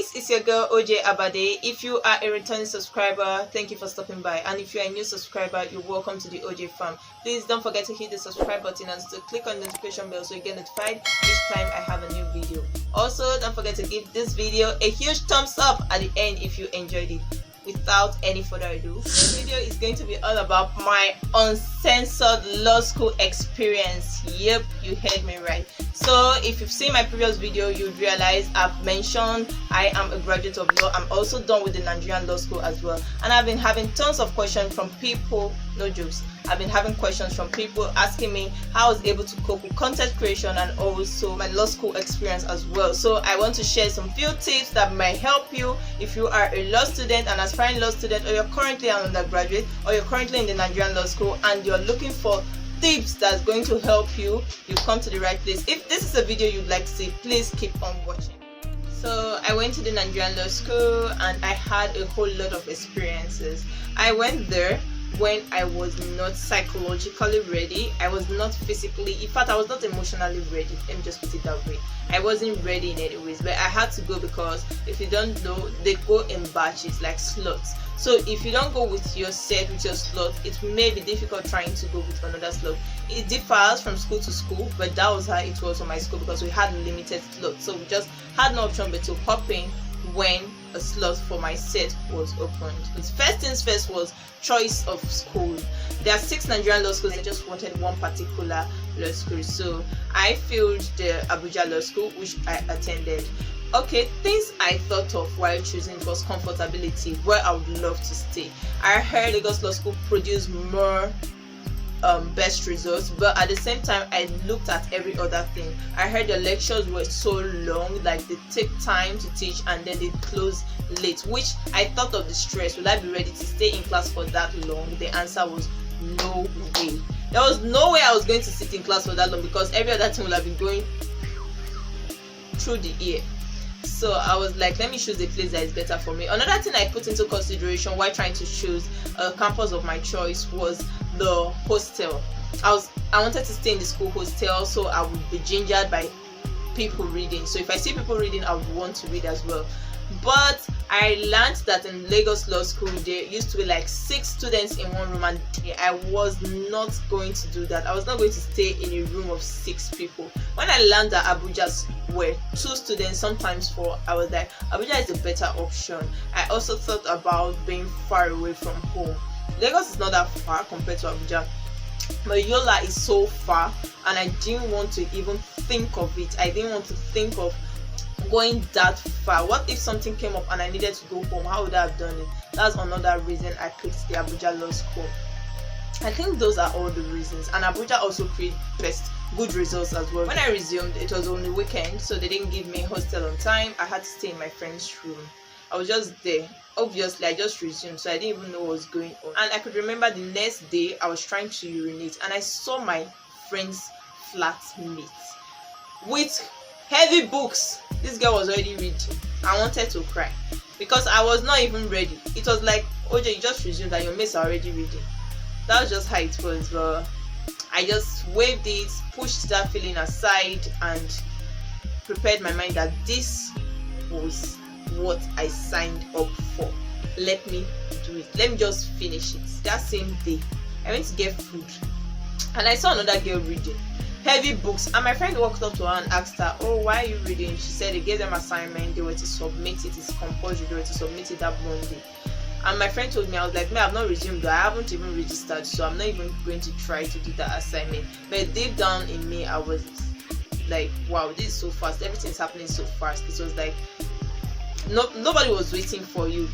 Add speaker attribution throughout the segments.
Speaker 1: guys, it's your girl OJ Abade. If you are a returning subscriber, thank you for stopping by, and if you are a new subscriber, you're welcome to the OJ fam. Please don't forget to hit the subscribe button and to click on the notification bell so you get notified each time I have a new video. Also, don't forget to give this video a huge thumbs up at the end if you enjoyed it. Without any further ado, this video is going to be all about my uncensored law school experience. Yep, you heard me right. So if you've seen my previous video, you'd realize I've mentioned I am a graduate of law. I'm also done with the Nigerian Law School as well, and I've been having tons of questions from people, no jokes, I've been having questions from people asking me how I was able to cope with content creation and also my law school experience as well. So I want to share some few tips that might help you if you are a law student, an aspiring law student, or you're currently an undergraduate, or you're currently in the Nigerian Law School and you're looking for tips that's going to help you. You've come to the right place. If this is a video you'd like to see, please keep on watching. So I went to the Nigerian Law School and I had a whole lot of experiences. I went there when I was not psychologically ready. I was not physically, in fact I was not emotionally ready, let me just put it that way. I wasn't ready in any ways, but I had to go because if you don't know, they go in batches like slots. So if you don't go with your set, with your slot, it may be difficult trying to go with another slot. It differs from school to school, but that was how it was on my school because we had limited slots. So we just had no option but to hop in when a slot for my set was opened. But first things first was choice of school. There are 6 Nigerian law schools. I just wanted one particular law school, so I filled the Abuja Law School, which I attended. Okay, things I thought of while choosing was comfortability, where I would love to stay. I heard Lagos Law School produce more best results, but at the same time I looked at every other thing. I heard the lectures were so long, like they take time to teach and then they close late, which I thought of the stress. Will I be ready to stay in class for that long? The answer was no way. There was no way I was going to sit in class for that long because every other thing would have been going through the ear. So I was like, let me choose a place that is better for me. Another thing I put into consideration while trying to choose a campus of my choice was the hostel. I wanted to stay in the school hostel so I would be gingered by people reading. So if I see people reading, I would want to read as well. But I learned that in Lagos Law School there used to be like 6 students in one room, and I was not going to do that. I was not going to stay in a room of 6 people. When I learned that Abuja were 2 students, sometimes 4, I was like, Abuja is a better option. I also thought about being far away from home. Lagos is not that far compared to Abuja, but Yola is so far and I didn't want to even think of it. I didn't want to think of going that far. What if something came up and I needed to go home? How would I have done it? That's another reason I picked the Abuja Law School. I think those are all the reasons, and Abuja also created good results as well. When I resumed, it was only weekend, so they didn't give me hostel on time. I had to stay in my friend's room. I was just there. Obviously I just resumed, so I didn't even know what was going on. And I could remember the next day I was trying to urinate and I saw my friend's flatmate with heavy books. This girl was already reading. I wanted to cry because I was not even ready. It was like, OJ, you just resumed and your mates are already reading. That was just how it was, but I just waved it, pushed that feeling aside and prepared my mind that this was what I signed up for. Let me do it. Let me just finish it. That same day, I went to get food and I saw another girl reading heavy books, and my friend walked up to her and asked her, oh, why are you reading? She said they gave them assignment, they were to submit it, it's compulsory, they were to submit it that Monday. And my friend told me, I was like, I've not resumed, I haven't even registered, so I'm not even going to try to do that assignment. But deep down in me, I was like, wow, this is so fast, everything's happening so fast. It was like nobody was waiting for you.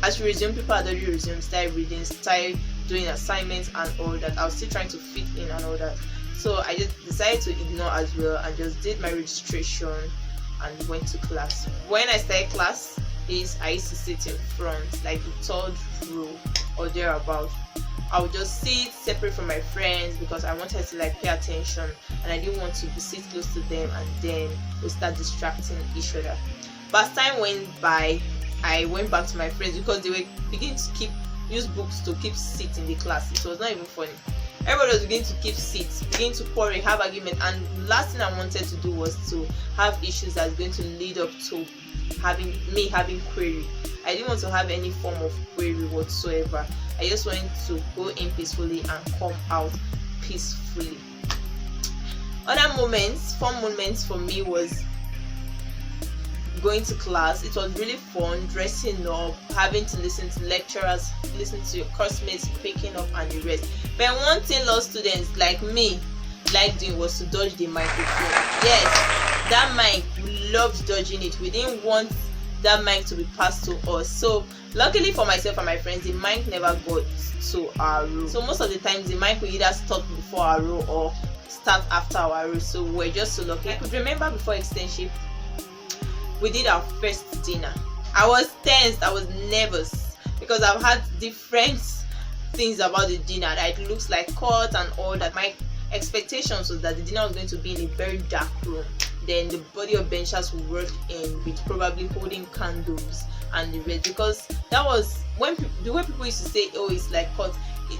Speaker 1: As you resume, people had already resumed, started reading, started doing assignments and all that. I was still trying to fit in and all that. So I just decided to ignore as well and just did my registration and went to class. When I started class, I used to sit in front, like the 3rd row or thereabout. I would just sit separate from my friends because I wanted to like pay attention and I didn't want to be sit close to them and then we start distracting each other. But as time went by, I went back to my friends because they were beginning to use books to keep seats in the class. It was not even funny. Everybody was beginning to keep seats, begin to quarrel, have argument, and last thing I wanted to do was to have issues that's going to lead up to having query. I didn't want to have any form of query whatsoever. I just wanted to go in peacefully and come out peacefully. Other moments, fun moments for me was going to class. It was really fun, dressing up, having to listen to lecturers, listen to your classmates picking up and the rest. But one thing law students like me liked doing was to dodge the microphone. Yes, that mic, we loved dodging it. We didn't want that mic to be passed to us. So luckily for myself and my friends, the mic never got to our row. So most of the times the mic will either stop before our row or start after our row. So we're just so lucky. I could remember before externship, we did our first dinner. I was tensed, I was nervous because I've had different things about the dinner, that it looks like court and all that. My expectations was that the dinner was going to be in a very dark room. Then the body of benchers will work in with probably holding candles and the rest, because that was when the way people used to say, oh, it's like court.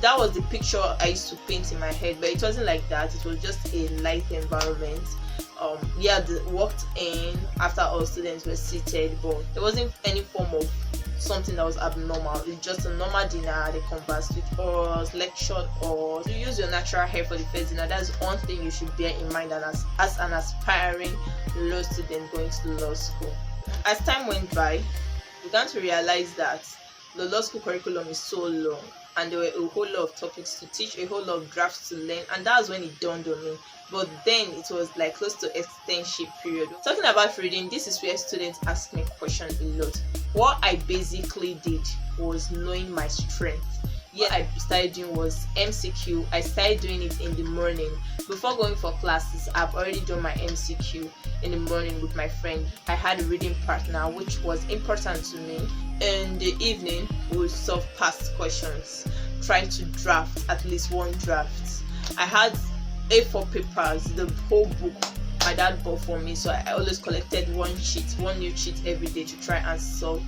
Speaker 1: That was the picture I used to paint in my head, but it wasn't like that. It was just a light environment. Walked in after all students were seated, but there wasn't any form of something that was abnormal. It's just a normal dinner. They conversed with us, lectured us. You use your natural hair for the first dinner. That's one thing you should bear in mind, and as an aspiring law student going to law school. As time went by, we began to realize that the law school curriculum is so long, and there were a whole lot of topics to teach, a whole lot of drafts to learn, and that was when it dawned on me. But then it was like close to externship period. Talking about reading, this is where students ask me questions a lot. What I basically did was knowing my strength. I started doing was MCQ. I started doing it in the morning. Before going for classes, I've already done my MCQ in the morning with my friend. I had a reading partner, which was important to me. In the evening, we would solve past questions, try to draft at least one draft. I had A4 papers, the whole book my dad bought for me, so I always collected one new sheet every day to try and solve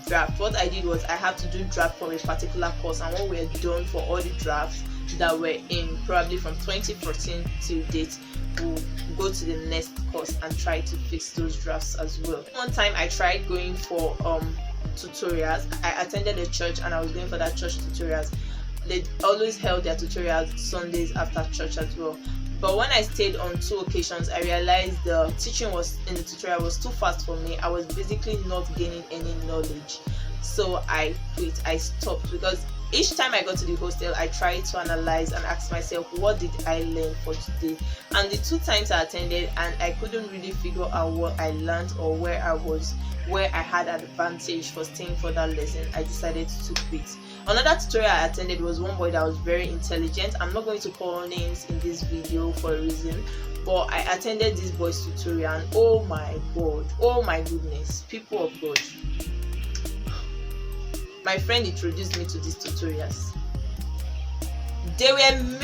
Speaker 1: draft. What I did was I had to do draft for a particular course, and when we were done for all the drafts that were in probably from 2014 to date, we'll go to the next course and try to fix those drafts as well. One time I tried going for tutorials. I attended a church and I was going for that church tutorials. They always held their tutorials Sundays after church as well. But when I stayed on 2 occasions, I realized the teaching in the tutorial was too fast for me. I was basically not gaining any knowledge. So I quit. I stopped, because each time I got to the hostel, I tried to analyze and ask myself, what did I learn for today? And the 2 times I attended and I couldn't really figure out what I learned or where I had advantage for staying for that lesson, I decided to quit. Another tutorial I attended was one boy that was very intelligent. I'm not going to call names in this video for a reason, but I attended this boy's tutorial, and oh my god, oh my goodness, people of God, my friend introduced me to these tutorials. There were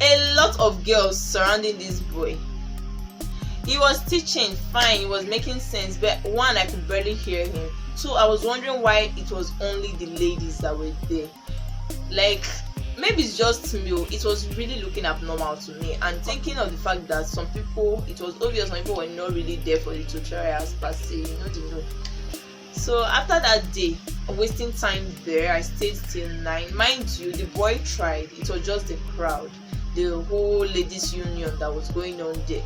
Speaker 1: a lot of girls surrounding this boy. He was teaching fine, he was making sense, but 1, I could barely hear him. 2, I was wondering why it was only the ladies that were there. Like, maybe it's just me. It was really looking abnormal to me, and thinking of the fact that some people, it was obvious some people were not really there for the tutorials per se, you know. So after that day, wasting time there, I stayed till 9. Mind you, the boy tried. It was just the crowd, the whole ladies union that was going on there.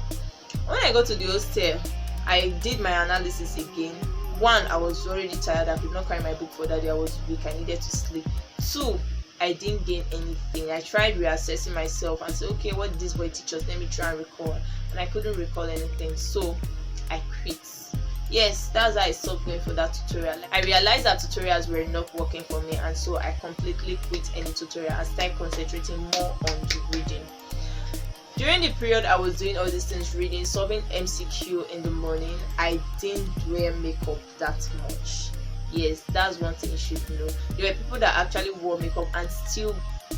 Speaker 1: When I got to the hostel, I did my analysis again. 1, I was already tired. I could not carry my book for that day. I was weak. I needed to sleep. 2, I didn't gain anything. I tried reassessing myself and said, okay, what did this boy teach us? Let me try and recall. And I couldn't recall anything. So I quit. Yes, that's how I stopped going for that tutorial. I realized that tutorials were not working for me, and so I completely quit any tutorial and started concentrating more on the reading. During the period I was doing all these things, reading, solving MCQ in the morning, I didn't wear makeup that much. Yes, that's one thing you should know. There were people that actually wore makeup and still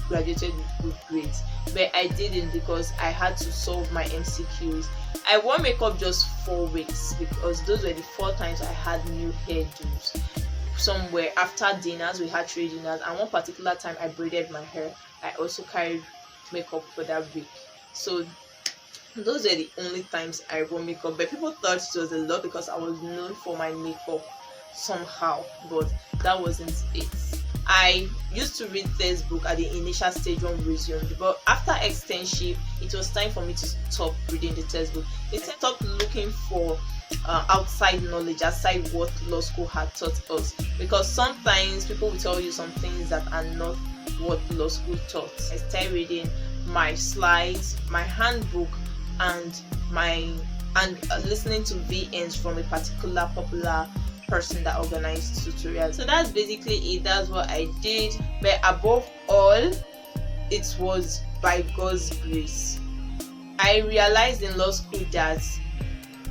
Speaker 1: graduated with good grades, but I didn't, because I had to solve my MCQs. I wore makeup just 4 weeks, because those were the 4 times I had new hairdos. Somewhere after dinners, we had 3 dinners, and one particular time I braided my hair. I also carried makeup for that week. So those were the only times I wore makeup, but people thought it was a lot because I was known for my makeup somehow, but that wasn't it. I used to read textbook at the initial stage when we resumed, but after externship, it was time for me to stop reading the textbook. I stopped looking for outside knowledge, aside what law school had taught us, because sometimes people will tell you some things that are not what law school taught. I started reading my slides, my handbook, and listening to VNs from a particular popular person that organized tutorials. So that's basically it. That's what I did. But above all, it was by God's grace. I realized in law school that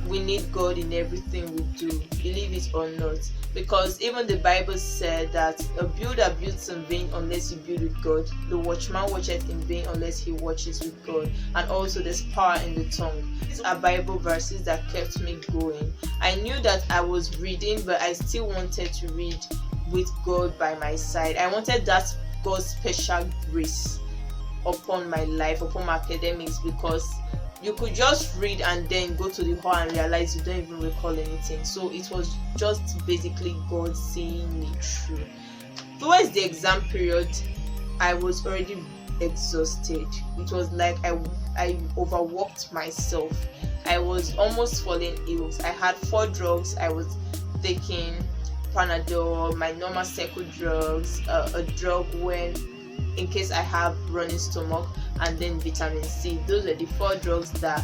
Speaker 1: we need God in everything we do, believe it or not, because even the Bible said that a builder builds in vain unless you build with God. The watchman watcheth in vain unless he watches with God. And also there's power in the tongue. These are Bible verses that kept me going. I knew that I was reading, but I still wanted to read with God by my side. I wanted that God's special grace upon my life, upon my academics, because you could just read and then go to the hall and realize you don't even recall anything. So it was just basically God seeing me through. Towards the exam period, I was already exhausted. It was like I overworked myself. I was almost falling ill. I had 4 drugs. I was taking Panadol, my normal cycle drugs, a drug when in case I have running stomach, and then vitamin C. Those are the 4 drugs that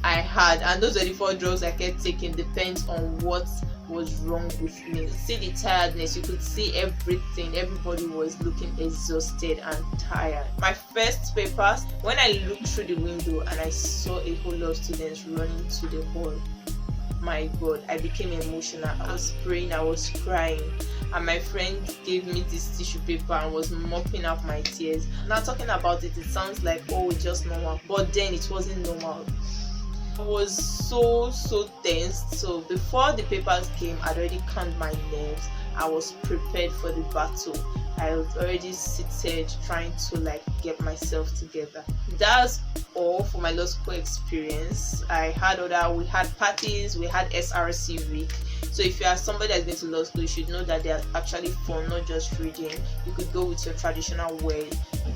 Speaker 1: I had, and those are the 4 drugs I kept taking. Depends on what was wrong with me. You see the tiredness, you could see everything. Everybody was looking exhausted and tired. My first papers, when I looked through the window and I saw a whole lot of students running to the hall, my God, I became emotional. I was praying, I was crying, and my friend gave me this tissue paper and was mopping up my tears. Now talking about it, it sounds like, oh, it's just normal, but then it wasn't normal. I was so tensed. So before the papers came, I'd already calmed my nerves. I was prepared for the battle. I was already seated trying to get myself together. That's all for my law school experience. We had parties, we had SRC week. So if you are somebody that's been to law school, you should know that they are actually fun, not just reading. You could go with your traditional way,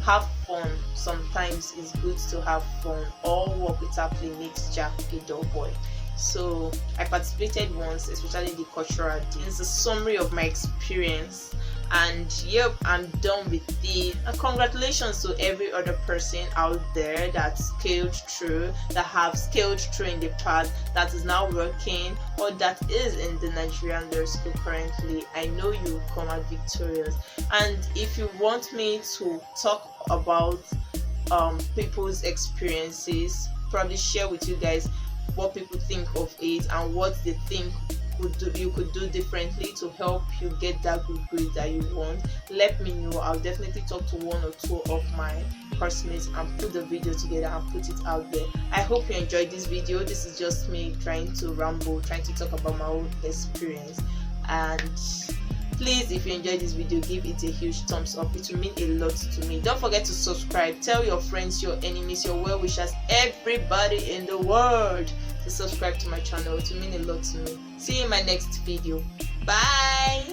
Speaker 1: have fun. Sometimes it's good to have fun. All work without play makes Jack a dull boy. So I participated once, especially the cultural day. It's a summary of my experience. And yep, I'm done with it. And congratulations to every other person out there that scaled through, that have scaled through in the past, that is now working, or that is in the Nigerian Law School currently. I know you will come out victorious. And if you want me to talk about people's experiences, probably share with you guys what people think of it and what they think you could do differently to help you get that good grade that you want, let me know. I'll definitely talk to 1 or 2 of my classmates and put the video together and put it out there. I hope you enjoyed this video. This is just me trying to ramble, trying to talk about my own experience. And please, if you enjoyed this video, give it a huge thumbs up. It will mean a lot to me. Don't forget to subscribe. Tell your friends, your enemies, your well-wishers, everybody in the world to subscribe to my channel. It will mean a lot to me. See you in my next video. Bye.